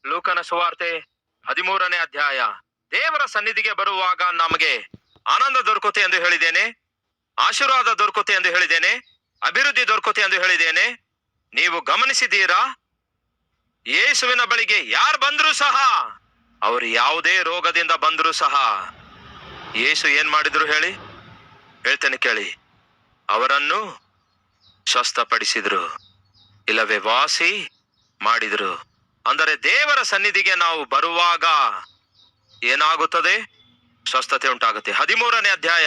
ಲೂಕನ ಸುವಾರ್ತೆ 13ನೇ ಅಧ್ಯಾಯ. ದೇವರ ಸನ್ನಿಧಿಗೆ ಬರುವಾಗ ನಮಗೆ ಆನಂದ ದೊರಕುತ್ತೆ ಎಂದು ಹೇಳಿದ್ದೇನೆ, ಆಶೀರ್ವಾದ ದೊರಕುತ್ತೆ ಎಂದು ಹೇಳಿದ್ದೇನೆ, ಅಭಿವೃದ್ಧಿ ದೊರಕುತ್ತೆ ಎಂದು ಹೇಳಿದ್ದೇನೆ. ನೀವು ಗಮನಿಸಿದ್ದೀರಾ? ಯೇಸುವಿನ ಬಳಿಗೆ ಯಾರು ಬಂದರೂ ಸಹ, ಅವರು ಯಾವುದೇ ರೋಗದಿಂದ ಬಂದರೂ ಸಹ ಯೇಸು ಏನ್ ಮಾಡಿದ್ರು ಹೇಳಿ? ಹೇಳ್ತೇನೆ ಕೇಳಿ. ಅವರನ್ನು ಸ್ವಸ್ಥಪಡಿಸಿದ್ರು, ಇಲ್ಲವೇ ವಾಸಿ ಮಾಡಿದ್ರು. ಅಂದರೆ ದೇವರ ಸನ್ನಿಧಿಗೆ ನಾವು ಬರುವಾಗ ಏನಾಗುತ್ತದೆ? ಸ್ವಸ್ಥತೆ ಉಂಟಾಗುತ್ತೆ. 13ನೇ ಅಧ್ಯಾಯ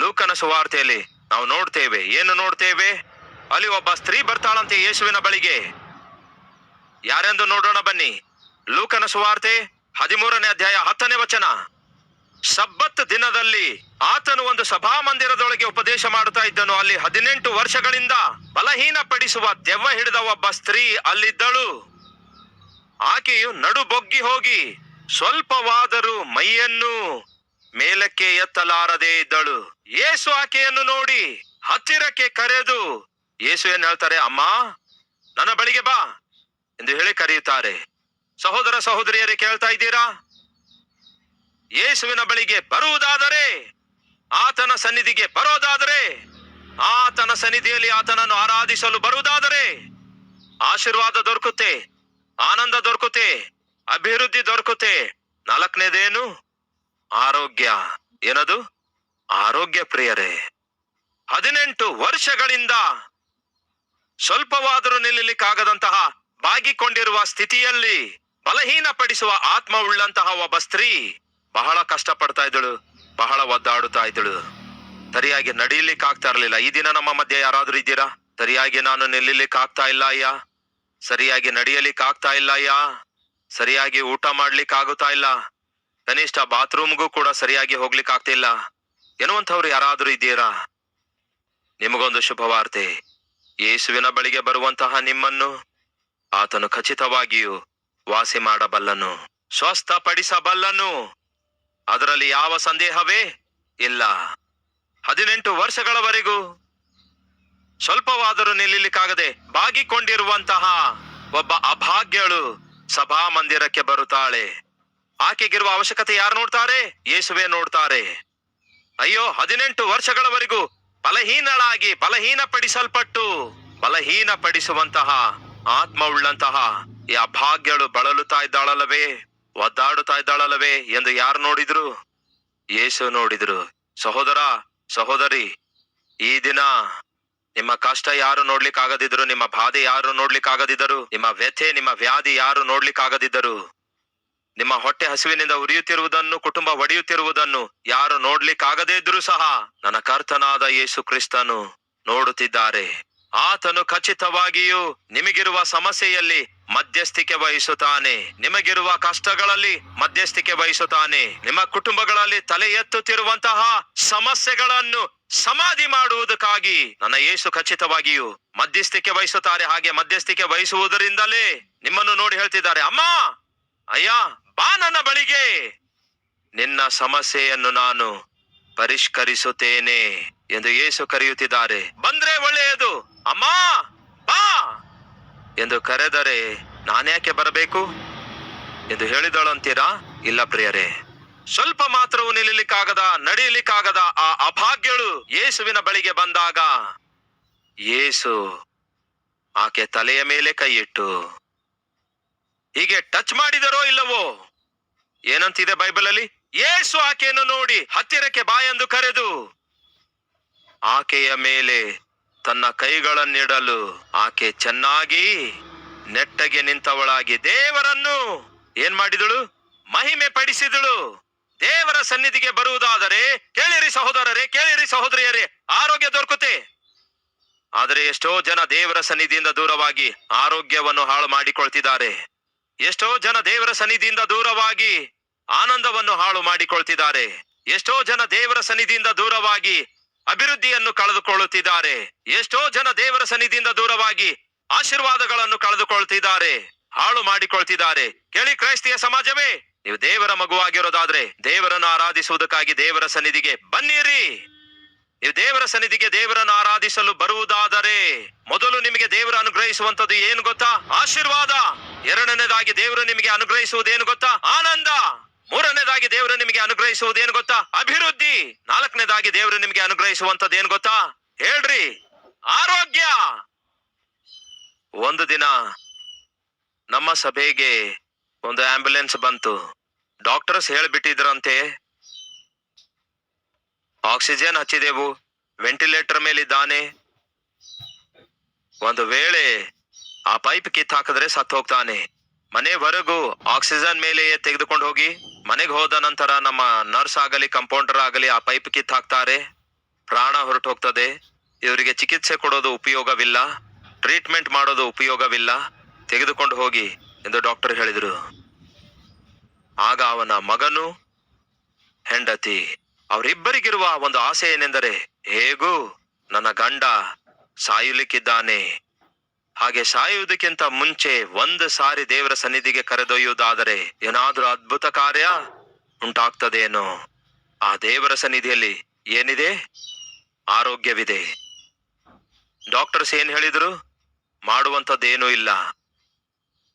ಲೂಕನ ಸುವಾರ್ತೆಯಲ್ಲಿ ನಾವು ನೋಡ್ತೇವೆ. ಏನು ನೋಡ್ತೇವೆ? ಅಲ್ಲಿ ಒಬ್ಬ ಸ್ತ್ರೀ ಬರ್ತಾಳಂತೆ ಯೇಸುವಿನ ಬಳಿಗೆ. ಯಾರೆಂದು ನೋಡೋಣ ಬನ್ನಿ. ಲೂಕನ ಸುವಾರ್ತೆ 13ನೇ ಅಧ್ಯಾಯ 10ನೇ ವಚನ. ಸಬ್ಬತ್ ದಿನದಲ್ಲಿ ಆತನು ಒಂದು ಸಭಾ ಮಂದಿರದೊಳಗೆ ಉಪದೇಶ ಮಾಡುತ್ತಾ ಇದ್ದನು. ಅಲ್ಲಿ 18 ವರ್ಷಗಳಿಂದ ಬಲಹೀನ ಪಡಿಸುವ ದೆವ್ವ ಹಿಡಿದ ಒಬ್ಬ ಸ್ತ್ರೀ ಅಲ್ಲಿದ್ದಳು. ಆಕೆಯು ನಡು ಬೊಗ್ಗಿ ಹೋಗಿ ಸ್ವಲ್ಪವಾದರೂ ಮೈಯನ್ನು ಮೇಲಕ್ಕೆ ಎತ್ತಲಾರದೆ ಇದ್ದಳು. ಯೇಸು ಆಕೆಯನ್ನು ನೋಡಿ ಹತ್ತಿರಕ್ಕೆ ಕರೆದು, ಯೇಸು ಏನ್ ಹೇಳ್ತಾರೆ? ಅಮ್ಮ, ನನ್ನ ಬಳಿಗೆ ಬಾ ಎಂದು ಹೇಳಿ ಕರೆಯುತ್ತಾರೆ. ಸಹೋದರ ಸಹೋದರಿಯರೇ, ಕೇಳ್ತಾ ಇದ್ದೀರಾ? ಯೇಸುವಿನ ಬಳಿಗೆ ಬರುವುದಾದರೆ, ಆತನ ಸನ್ನಿಧಿಗೆ ಬರೋದಾದರೆ, ಆತನ ಸನ್ನಿಧಿಯಲ್ಲಿ ಆತನನ್ನು ಆರಾಧಿಸಲು ಬರುವುದಾದರೆ ಆಶೀರ್ವಾದ ದೊರಕುತ್ತೆ, ಆನಂದ ದೊರಕುತ್ತೆ, ಅಭಿವೃದ್ಧಿ ದೊರಕುತ್ತೆ. 4ನೇದೇನು? ಆರೋಗ್ಯ. ಏನದು? ಆರೋಗ್ಯ ಪ್ರಿಯರೇ. 18 ವರ್ಷಗಳಿಂದ ಸ್ವಲ್ಪವಾದರೂ ನಿಲ್ಲಲಿಕ್ಕಾಗದಂತಹ ಬಾಗಿಕೊಂಡಿರುವ ಸ್ಥಿತಿಯಲ್ಲಿ ಬಲಹೀನ ಪಡಿಸುವ ಆತ್ಮ ಉಳ್ಳಂತಹ ಒಬ್ಬ ಸ್ತ್ರೀ ಬಹಳ ಕಷ್ಟಪಡ್ತಾ ಇದ್ದಳು, ಬಹಳ ಒದ್ದಾಡುತ್ತಾ ಇದ್ದಳು. ಸರಿಯಾಗಿ ನಡೀಲಿಕ್ಕೆ ಆಗ್ತಾ ಇರಲಿಲ್ಲ. ಈ ದಿನ ನಮ್ಮ ಮಧ್ಯೆ ಯಾರಾದ್ರೂ ಇದ್ದೀರಾ? ಸರಿಯಾಗಿ ನಾನು ನಿಲ್ಲಲಿಕ್ಕೆ ಆಗ್ತಾ ಇಲ್ಲ ಅಯ್ಯ, ಸರಿಯಾಗಿ ನಡೆಯಲಿಕ್ಕೆ ಆಗ್ತಾ ಇಲ್ಲ ಅಯ್ಯ, ಸರಿಯಾಗಿ ಊಟ ಮಾಡ್ಲಿಕ್ಕೆ ಆಗುತ್ತಾ ಇಲ್ಲ, ಕನಿಷ್ಠ ಬಾತ್ರೂಮ್ಗೂ ಕೂಡ ಸರಿಯಾಗಿ ಹೋಗ್ಲಿಕ್ಕೆ ಆಗ್ತಿಲ್ಲ ಎನ್ನುವಂಥವ್ರು ಯಾರಾದ್ರೂ ಇದ್ದೀರಾ? ನಿಮಗೊಂದು ಶುಭವಾರ್ತೆ. ಯೇಸುವಿನ ಬಳಿಗೆ ಬರುವಂತಹ ನಿಮ್ಮನ್ನು ಆತನು ಖಚಿತವಾಗಿಯೂ ವಾಸಿ ಮಾಡಬಲ್ಲನು, ಸ್ವಸ್ಥಪಡಿಸಬಲ್ಲನು. ಅದರಲ್ಲಿ ಯಾವ ಸಂದೇಹವೇ ಇಲ್ಲ. 18 ವರ್ಷಗಳವರೆಗೂ ಸ್ವಲ್ಪವಾದರೂ ನಿಲ್ಲಲಿಕ್ಕಾಗದೆ ಬಾಗಿಕೊಂಡಿರುವಂತಹ ಒಬ್ಬ ಅಭಾಗ್ಯಳು ಸಭಾ ಮಂದಿರಕ್ಕೆ ಬರುತ್ತಾಳೆ. ಆಕೆಗಿರುವ ಅವಶ್ಯಕತೆ ಯಾರು ನೋಡ್ತಾರೆ? ಯೇಸುವೆ ನೋಡ್ತಾರೆ. ಅಯ್ಯೋ, 18 ವರ್ಷಗಳವರೆಗೂ ಬಲಹೀನಳಾಗಿ ಬಲಹೀನಪಡಿಸಲ್ಪಟ್ಟು ಬಲಹೀನಪಡಿಸುವಂತಹ ಆತ್ಮ ಉಳ್ಳಂತಹ ಈ ಅಭಾಗ್ಯಳು ಬಳಲುತ್ತಾ ಇದ್ದಾಳಲ್ಲವೇ, ಒದ್ದಾಡುತ್ತಾ ಇದ್ದಾಳಲ್ಲವೇ ಎಂದು ಯಾರು ನೋಡಿದ್ರು? ಯೇಸು ನೋಡಿದ್ರು. ಸಹೋದರ ಸಹೋದರಿ, ಈ ದಿನ ನಿಮ್ಮ ಕಷ್ಟ ಯಾರು ನೋಡ್ಲಿಕ್ಕಾಗದಿದ್ರು, ನಿಮ್ಮ ಬಾಧೆ ಯಾರು ನೋಡ್ಲಿಕ್ಕಾಗದಿದ್ದರು, ನಿಮ್ಮ ವ್ಯಥೆ, ನಿಮ್ಮ ವ್ಯಾಧಿ ಯಾರು ನೋಡ್ಲಿಕ್ಕಾಗದಿದ್ದರು, ನಿಮ್ಮ ಹೊಟ್ಟೆ ಹಸಿವಿನಿಂದ ಉರಿಯುತ್ತಿರುವುದನ್ನು, ಕುಟುಂಬ ಒಡೆಯುತ್ತಿರುವುದನ್ನು ಯಾರು ನೋಡ್ಲಿಕ್ಕಾಗದೇ ಇದ್ರು ಸಹ ನನ್ನ ಕರ್ತನಾದ ಯೇಸು ಕ್ರಿಸ್ತನು ನೋಡುತ್ತಿದ್ದಾರೆ. ಆತನು ಖಚಿತವಾಗಿಯೂ ನಿಮಗಿರುವ ಸಮಸ್ಯೆಯಲ್ಲಿ ಮಧ್ಯಸ್ಥಿಕೆ ವಹಿಸುತ್ತಾನೆ, ನಿಮಗಿರುವ ಕಷ್ಟಗಳಲ್ಲಿ ಮಧ್ಯಸ್ಥಿಕೆ ವಹಿಸುತ್ತಾನೆ. ನಿಮ್ಮ ಕುಟುಂಬಗಳಲ್ಲಿ ತಲೆ ಎತ್ತುತ್ತಿರುವಂತಹ ಸಮಸ್ಯೆಗಳನ್ನು ಸಮಾಧಿ ಮಾಡುವುದಕ್ಕಾಗಿ ನನ್ನ ಯೇಸು ಖಚಿತವಾಗಿಯೂ ಮಧ್ಯಸ್ಥಿಕೆ ವಹಿಸುತ್ತಾರೆ. ಹಾಗೆ ಮಧ್ಯಸ್ಥಿಕೆ ವಹಿಸುವುದರಿಂದಲೇ ನಿಮ್ಮನ್ನು ನೋಡಿ ಹೇಳ್ತಿದ್ದಾರೆ, ಅಮ್ಮ, ಅಯ್ಯ, ಬಾ ನನ್ನ ಬಳಿಗೆ, ನಿನ್ನ ಸಮಸ್ಯೆಯನ್ನು ನಾನು ಪರಿಷ್ಕರಿಸುತ್ತೇನೆ ಎಂದು ಯೇಸು ಕರೆಯುತ್ತಿದ್ದಾರೆ. ಬಂದ್ರೆ ಒಳ್ಳೆಯದು, ಅಮ್ಮ ಬಾ ಎಂದು ಕರೆದರೆ ನಾನ್ಯಾಕೆ ಬರಬೇಕು ಎಂದು ಹೇಳಿದಳು ಅಂತೀರಾ? ಇಲ್ಲ ಪ್ರಿಯರೇ. ಸ್ವಲ್ಪ ಮಾತ್ರವೂ ನಿಲ್ಲಲಿಕ್ಕಾಗದ, ನಡೆಯಲಿಕ್ಕಾಗದ ಆ ಅಭಾಗ್ಯಳು ಯೇಸುವಿನ ಬಳಿಗೆ ಬಂದಾಗ ಯೇಸು ಆಕೆ ತಲೆಯ ಮೇಲೆ ಕೈ ಇಟ್ಟು ಹೀಗೆ ಟಚ್ ಮಾಡಿದರೋ ಇಲ್ಲವೋ? ಏನಂತಿದೆ ಬೈಬಲ್ ಅಲ್ಲಿ? ಯೇಸು ಆಕೆಯನ್ನು ನೋಡಿ ಹತ್ತಿರಕ್ಕೆ ಬಾ ಎಂದು ಕರೆದು ಆಕೆಯ ಮೇಲೆ ತನ್ನ ಕೈಗಳನ್ನಿಡಲು ಆಕೆ ಚೆನ್ನಾಗಿ ನೆಟ್ಟಗೆ ನಿಂತವಳಾಗಿ ದೇವರನ್ನು ಏನ್ ಮಾಡಿದಳು? ಮಹಿಮೆ ಪಡಿಸಿದಳು. ದೇವರ ಸನ್ನಿಧಿಗೆ ಬರುವುದಾದರೆ ಕೇಳಿರಿ ಸಹೋದರರೇ, ಕೇಳಿರಿ ಸಹೋದರಿಯರೇ, ಆರೋಗ್ಯ ದೊರಕುತ್ತೆ. ಆದರೆ ಎಷ್ಟೋ ಜನ ದೇವರ ಸನ್ನಿಧಿಯಿಂದ ದೂರವಾಗಿ ಆರೋಗ್ಯವನ್ನು ಹಾಳು ಮಾಡಿಕೊಳ್ತಿದ್ದಾರೆ. ಎಷ್ಟೋ ಜನ ದೇವರ ಸನ್ನಿಧಿಯಿಂದ ದೂರವಾಗಿ ಆನಂದವನ್ನು ಹಾಳು ಮಾಡಿಕೊಳ್ತಿದ್ದಾರೆ. ಎಷ್ಟೋ ಜನ ದೇವರ ಸನ್ನಿಧಿಯಿಂದ ದೂರವಾಗಿ ಅಭಿವೃದ್ಧಿಯನ್ನು ಕಳೆದುಕೊಳ್ಳುತ್ತಿದ್ದಾರೆ. ಎಷ್ಟೋ ಜನ ದೇವರ ಸನ್ನಿಧಿಯಿಂದ ದೂರವಾಗಿ ಆಶೀರ್ವಾದಗಳನ್ನು ಕಳೆದುಕೊಳ್ತಿದ್ದಾರೆ, ಹಾಳು ಮಾಡಿಕೊಳ್ತಿದ್ದಾರೆ. ಕೇಳಿ ಕ್ರೈಸ್ತಿಯ ಸಮಾಜವೇ, ನೀವು ದೇವರ ಮಗುವಾಗಿರೋದಾದ್ರೆ ದೇವರನ್ನು ಆರಾಧಿಸುವುದಕ್ಕಾಗಿ ದೇವರ ಸನ್ನಿಧಿಗೆ ಬನ್ನಿರಿ. ನೀವು ದೇವರ ಸನ್ನಿಧಿಗೆ ದೇವರನ್ನು ಆರಾಧಿಸಲು ಬರುವುದಾದರೆ ಮೊದಲು ನಿಮಗೆ ದೇವರು ಅನುಗ್ರಹಿಸುವಂತದ್ದು ಏನು ಗೊತ್ತಾ? ಆಶೀರ್ವಾದ. ಎರಡನೇದಾಗಿ ದೇವರು ನಿಮಗೆ ಅನುಗ್ರಹಿಸುವುದೇನು ಗೊತ್ತಾ? ಆನಂದ. ಮೂರನೇದಾಗಿ ದೇವರು ನಿಮಗೆ ಅನುಗ್ರಹಿಸುವುದೇನು ಗೊತ್ತಾ? ಅಭಿವೃದ್ಧಿ. ನಾಲ್ಕನೇದಾಗಿ ದೇವರು ನಿಮಗೆ ಅನುಗ್ರಹಿಸುವಂತದ್ದು ಏನು ಗೊತ್ತಾ? ಹೇಳ್ರಿ, ಆರೋಗ್ಯ. ಒಂದು ದಿನ ನಮ್ಮ ಸಭೆಗೆ ಒಂದು ಆಂಬ್ಯುಲೆನ್ಸ್ ಬಂತು. ಡಾಕ್ಟರ್ಸ್ ಹೇಳ್ಬಿಟ್ಟಿದ್ರಂತೆ, ಆಕ್ಸಿಜನ್ ಹಚ್ಚಿದೆವು, ವೆಂಟಿಲೇಟರ್ ಮೇಲಿದ್ದಾನೆ, ಒಂದು ವೇಳೆ ಆ ಪೈಪ್ ಕಿತ್ ಹಾಕಿದ್ರೆ ಸತ್ತು ಹೋಗ್ತಾನೆ. ಮನೆವರೆಗೂ ಆಕ್ಸಿಜನ್ ಮೇಲೆಯೇ ತೆಗೆದುಕೊಂಡು ಹೋಗಿ ಮನೆಗೆ ಹೋದ ನಂತರ ನಮ್ಮ ನರ್ಸ್ ಆಗಲಿ ಕಂಪೌಂಡರ್ ಆಗಲಿ ಆ ಪೈಪ್ ಕಿತ್ ಹಾಕ್ತಾರೆ, ಪ್ರಾಣ ಹೊರಟು ಹೋಗ್ತದೆ. ಇವರಿಗೆ ಚಿಕಿತ್ಸೆ ಕೊಡೋದು ಉಪಯೋಗವಿಲ್ಲ, ಟ್ರೀಟ್ಮೆಂಟ್ ಮಾಡೋದು ಉಪಯೋಗವಿಲ್ಲ, ತೆಗೆದುಕೊಂಡು ಹೋಗಿ ಎಂದು ಡಾಕ್ಟರ್ ಹೇಳಿದರು. ಆಗ ಅವನ ಮಗನು ಹೆಂಡತಿ ಅವರಿಬ್ಬರಿಗಿರುವ ಒಂದು ಆಸೆ ಏನೆಂದರೆ, ಹೇಗೂ ನನ್ನ ಗಂಡ ಸಾಯಲಿಕ್ಕಿದ್ದಾನೆ, ಹಾಗೆ ಸಾಯುವುದಕ್ಕಿಂತ ಮುಂಚೆ ಒಂದು ಸಾರಿ ದೇವರ ಸನ್ನಿಧಿಗೆ ಕರೆದೊಯ್ಯುವುದಾದರೆ ಏನಾದ್ರೂ ಅದ್ಭುತ ಕಾರ್ಯ ಉಂಟಾಗ್ತದೇನೋ. ಆ ದೇವರ ಸನ್ನಿಧಿಯಲ್ಲಿ ಏನಿದೆ? ಆರೋಗ್ಯವಿದೆ. ಡಾಕ್ಟರ್ಸ್ ಏನ್ ಹೇಳಿದ್ರು? ಮಾಡುವಂಥದ್ದೇನೂ ಇಲ್ಲ,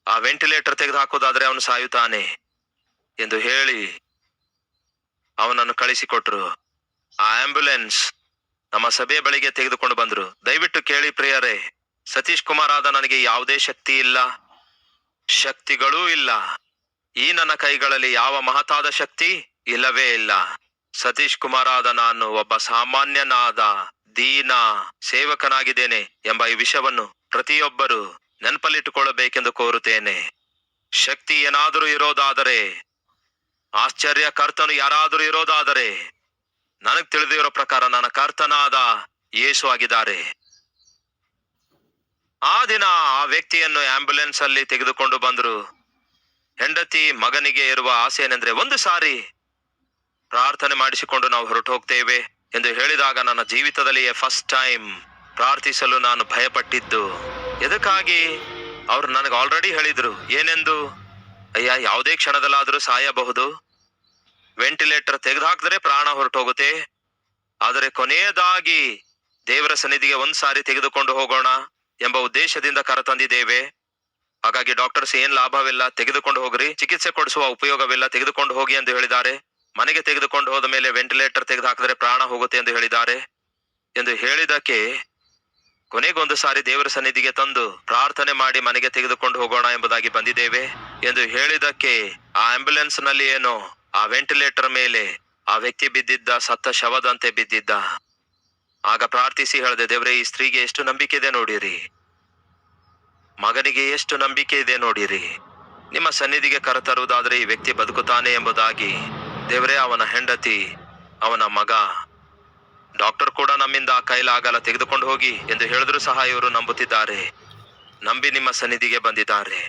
ಆ ವೆಂಟಿಲೇಟರ್ ತೆಗೆದು ಹಾಕೋದಾದ್ರೆ ಅವನು ಸಾಯುತ್ತಾನೆ ಎಂದು ಹೇಳಿ ಅವನನ್ನು ಕಳಿಸಿಕೊಟ್ರು. ಆ ಆಂಬ್ಯುಲೆನ್ಸ್ ನಮ್ಮ ಸಭೆ ಬಳಿಗೆ ತೆಗೆದುಕೊಂಡು ಬಂದ್ರು. ದಯವಿಟ್ಟು ಕೇಳಿ ಪ್ರಿಯರೇ, ಸತೀಶ್ ಕುಮಾರ್ ಆದ ನನಗೆ ಯಾವುದೇ ಶಕ್ತಿ ಇಲ್ಲ, ಶಕ್ತಿಗಳೂ ಇಲ್ಲ. ಈ ನನ್ನ ಕೈಗಳಲ್ಲಿ ಯಾವ ಮಹತಾದ ಶಕ್ತಿ ಇಲ್ಲವೇ ಇಲ್ಲ. ಸತೀಶ್ ಕುಮಾರ್ ಆದ ನಾನು ಒಬ್ಬ ಸಾಮಾನ್ಯನಾದ ದೀನ ಸೇವಕನಾಗಿದ್ದೇನೆ ಎಂಬ ಈ ವಿಷಯವನ್ನು ಪ್ರತಿಯೊಬ್ಬರು ನೆನಪಲ್ಲಿಟ್ಟುಕೊಳ್ಳಬೇಕೆಂದು ಕೋರುತ್ತೇನೆ. ಶಕ್ತಿ ಏನಾದರೂ ಇರೋದಾದರೆ, ಆಶ್ಚರ್ಯ ಕರ್ತನು ಯಾರಾದರೂ ಇರೋದಾದರೆ, ನನಗ್ ತಿಳಿದಿರೋ ಪ್ರಕಾರ ನನ್ನ ಕರ್ತನಾದ ಯೇಸು ಆಗಿದ್ದಾರೆ. ಆ ದಿನ ಆ ವ್ಯಕ್ತಿಯನ್ನು ಆಂಬ್ಯುಲೆನ್ಸ್ ಅಲ್ಲಿ ತೆಗೆದುಕೊಂಡು ಬಂದ್ರು. ಹೆಂಡತಿ ಮಗನಿಗೆ ಇರುವ ಆಸೆ ಏನೆಂದ್ರೆ, ಒಂದು ಸಾರಿ ಪ್ರಾರ್ಥನೆ ಮಾಡಿಸಿಕೊಂಡು ನಾವು ಹೊರಟು ಹೋಗ್ತೇವೆ ಎಂದು ಹೇಳಿದಾಗ ನನ್ನ ಜೀವಿತದಲ್ಲಿಯೇ ಫಸ್ಟ್ ಟೈಮ್ ಪ್ರಾರ್ಥಿಸಲು ನಾನು ಭಯಪಟ್ಟಿದ್ದು. ಎದಕ್ಕಾಗಿ? ಅವ್ರು ನನಗೆ ಆಲ್ರೆಡಿ ಹೇಳಿದ್ರು ಏನೆಂದು, ಅಯ್ಯ ಯಾವುದೇ ಕ್ಷಣದಲ್ಲಾದ್ರೂ ಸಾಯಬಹುದು, ವೆಂಟಿಲೇಟರ್ ತೆಗೆದು ಹಾಕಿದ್ರೆ ಪ್ರಾಣ ಹೊರಟೋಗುತ್ತೆ, ಆದರೆ ಕೊನೆಯದಾಗಿ ದೇವರ ಸನ್ನಿಧಿಗೆ ಒಂದ್ ಸಾರಿ ತೆಗೆದುಕೊಂಡು ಹೋಗೋಣ ಎಂಬ ಉದ್ದೇಶದಿಂದ ಕರೆತಂದಿದ್ದೇವೆ. ಹಾಗಾಗಿ ಡಾಕ್ಟರ್ಸ್ ಏನ್ ಲಾಭವಿಲ್ಲ, ತೆಗೆದುಕೊಂಡು ಹೋಗ್ರಿ, ಚಿಕಿತ್ಸೆ ಕೊಡಿಸುವ ಉಪಯೋಗವಿಲ್ಲ, ತೆಗೆದುಕೊಂಡು ಹೋಗಿ ಎಂದು ಹೇಳಿದ್ದಾರೆ. ಮನೆಗೆ ತೆಗೆದುಕೊಂಡು ಹೋದ ಮೇಲೆ ವೆಂಟಿಲೇಟರ್ ತೆಗೆದು ಹಾಕಿದ್ರೆ ಪ್ರಾಣ ಹೋಗುತ್ತೆ ಎಂದು ಹೇಳಿದ್ದಾರೆ. ಎಂದು ಹೇಳಿದಕ್ಕೆ ಕೊನೆಗೊಂದು ಸಾರಿ ದೇವರ ಸನ್ನಿಧಿಗೆ ತಂದು ಪ್ರಾರ್ಥನೆ ಮಾಡಿ ಮನೆಗೆ ತೆಗೆದುಕೊಂಡು ಹೋಗೋಣ ಎಂಬುದಾಗಿ ಬಂದಿದ್ದೇವೆ ಎಂದು ಹೇಳಿದಕ್ಕೆ ಆ ಆಂಬ್ಯುಲೆನ್ಸ್ ನಲ್ಲಿ ಏನೋ ಆ ವೆಂಟಿಲೇಟರ್ ಮೇಲೆ ಆ ವ್ಯಕ್ತಿ ಬಿದ್ದಿದ್ದ, ಸತ್ತ ಶವದಂತೆ ಬಿದ್ದಿದ್ದ. ಆಗ ಪ್ರಾರ್ಥಿಸಿ ಹೇಳಿದೆ, ದೇವರೇ, ಈ ಸ್ತ್ರೀಗೆ ಎಷ್ಟು ನಂಬಿಕೆ ಇದೆ ನೋಡಿರಿ, ಮಗನಿಗೆ ಎಷ್ಟು ನಂಬಿಕೆ ಇದೆ ನೋಡಿರಿ, ನಿಮ್ಮ ಸನ್ನಿಧಿಗೆ ಕರೆತರುವುದಾದ್ರೆ ಈ ವ್ಯಕ್ತಿ ಬದುಕುತ್ತಾನೆ ಎಂಬುದಾಗಿ. ದೇವರೇ, ಅವನ ಹೆಂಡತಿ, ಅವನ ಮಗ, ಡಾಕ್ಟರ್ ಕೂಡ ನಮ್ಮಿಂದ ಕೈಲಾಗಲ್ಲ, ತೆಗೆದುಕೊಂಡು ಹೋಗಿ ಎಂದು ಹೇಳಿದ್ರು ಸಹ ಇವರು ನಂಬುತ್ತಿದ್ದಾರೆ, ನಂಬಿ ನಿಮ್ಮ ಸನ್ನಿಧಿಗೆ ಬಂದಿದ್ದಾರೆ.